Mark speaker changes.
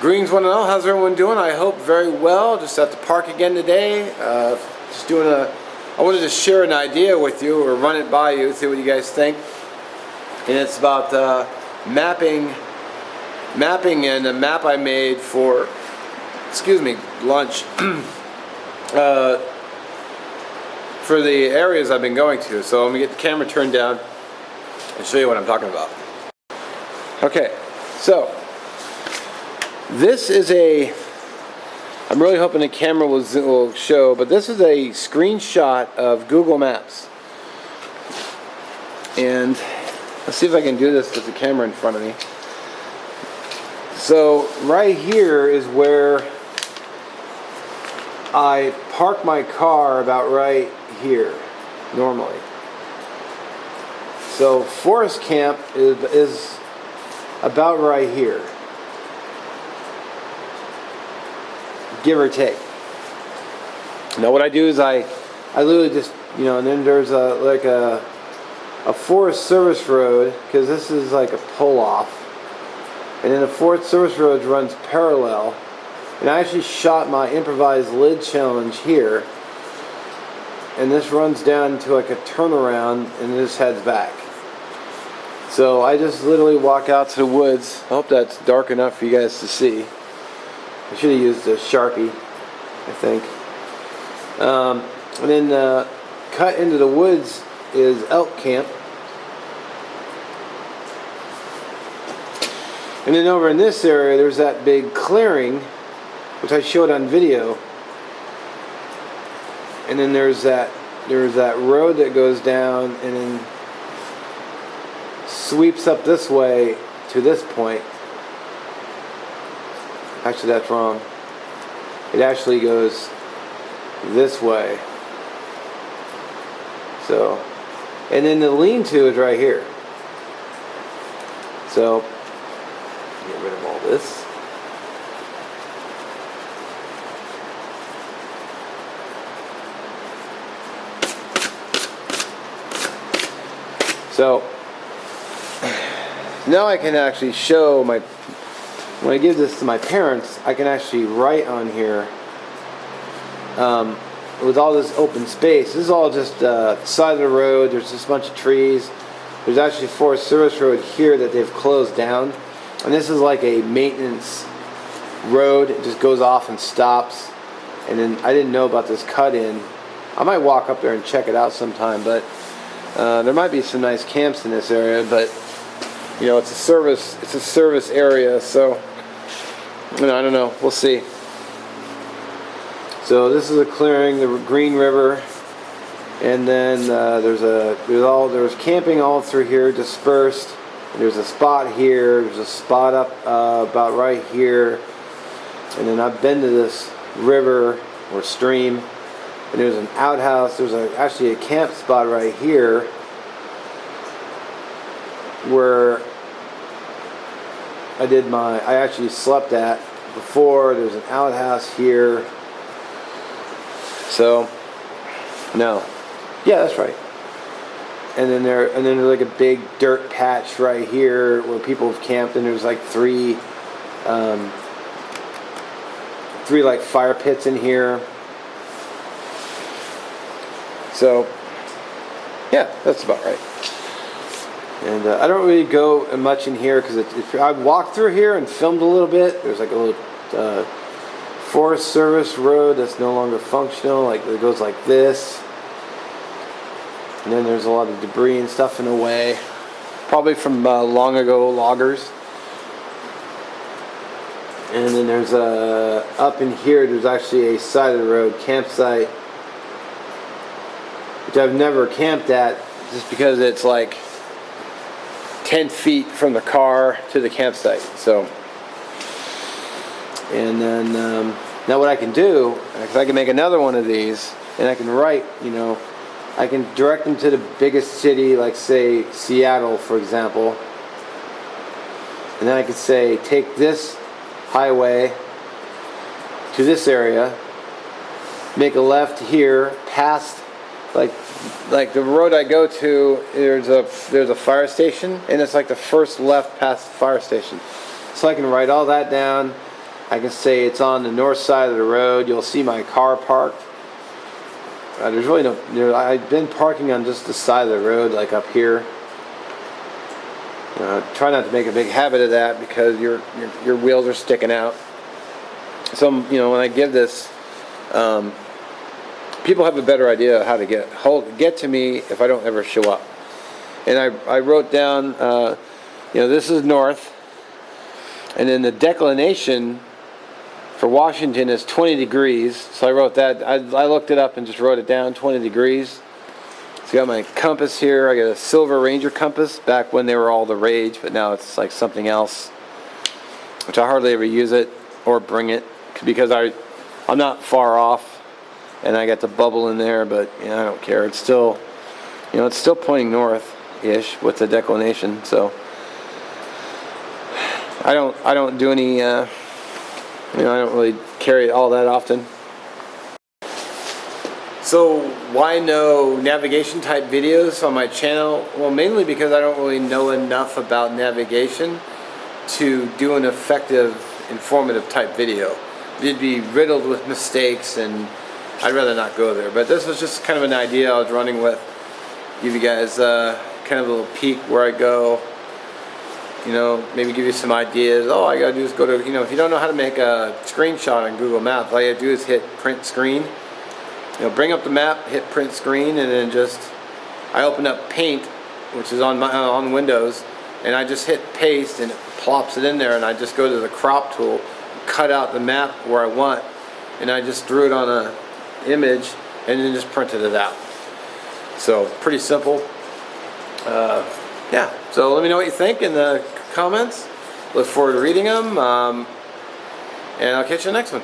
Speaker 1: Greetings one and all, how's everyone doing? I hope very well. Just at the park again today. I wanted to share an idea with you, or run it by you, see what you guys think. And it's about mapping and a map I made for, lunch. For the areas I've been going to. So I'm going to get the camera turned down and show you what I'm talking about. Okay, so this is I'm really hoping the camera will show, but this is a screenshot of Google Maps. And let's see if I can do this with the camera in front of me. So right here is where I park my car, about right here, normally. So Forest Camp is about right here, give or take. Now what I do is I literally just, and then there's a Forest Service Road, because this is like a pull-off, and then the Forest Service Road runs parallel, and I actually shot my improvised lid challenge here, and this runs down to like a turnaround, and this heads back. So I just literally walk out to the woods. I hope that's dark enough for you guys to see. I should have used a Sharpie, I think. And then cut into the woods is elk camp. And then over in this area there's that big clearing, which I showed on video. And then there's that road that goes down and then sweeps up this way to this point. Actually, that's wrong. It actually goes this way. So, and then the lean-to is right here. So, get rid of all this. So now I can actually show when I give this to my parents, I can actually write on here with all this open space. This is all just the side of the road. There's just a bunch of trees. There's actually Forest Service Road here that they've closed down, and this is like a maintenance road. It just goes off and stops. And then I didn't know about this cut-in. I might walk up there and check it out sometime, but there might be some nice camps in this area, but it's a service area, so I don't know. We'll see. So this is a clearing, the Green River, and then there's camping all through here, dispersed. And there's a spot here. There's a spot up about right here, and then I've been to this river or stream. And there's an outhouse. There's actually a camp spot right here where I actually slept at before. There's an outhouse here. So, no. Yeah, that's right. And then there's like a big dirt patch right here where people have camped, and there's like three like fire pits in here. So, yeah, that's about right. And I don't really go much in here because I walked through here and filmed a little bit. There's like a little Forest Service Road that's no longer functional. Like it goes like this. And then there's a lot of debris and stuff in the way. Probably from long ago loggers. And then there's up in here, there's actually a side of the road campsite, which I've never camped at just because it's like 10 feet from the car to the campsite. So, and then now what I can do, because I can make another one of these, and I can write, I can direct them to the biggest city, like say Seattle, for example. And then I could say, take this highway to this area, make a left here, past like the road I go to, there's a fire station, and it's like the first left past the fire station. So I can write all that down, I can say it's on the north side of the road. You'll see my car parked. There's really no. I've been parking on just the side of the road, like up here. Try not to make a big habit of that because your wheels are sticking out. So when I give this, people have a better idea of how to get to me if I don't ever show up. And I wrote down, this is north, and then the declination for Washington is 20 degrees. So I wrote that. I looked it up and just wrote it down, 20 degrees. So I got my compass here. I got a Silver Ranger compass back when they were all the rage, but now it's like something else, which I hardly ever use it or bring it because I'm not far off, and I got the bubble in there, but I don't care. It's still, it's still pointing north-ish with the declination. So I don't do any. I don't really carry it all that often. So why no navigation type videos on my channel? Well, mainly because I don't really know enough about navigation to do an effective, informative type video. It'd be riddled with mistakes, and I'd rather not go there. But this was just kind of an idea I was running with. Give you guys kind of a little peek where I go. Maybe give you some ideas. All I gotta do is go to, if you don't know how to make a screenshot on Google Maps, all you gotta do is hit print screen. Bring up the map, hit print screen, and then I open up Paint, which is on Windows, and I just hit paste, and it plops it in there, and I just go to the crop tool, cut out the map where I want, and I just drew it on a image, and then just printed it out. So pretty simple. Yeah. So let me know what you think in the comments. Look forward to reading them, and I'll catch you in the next one.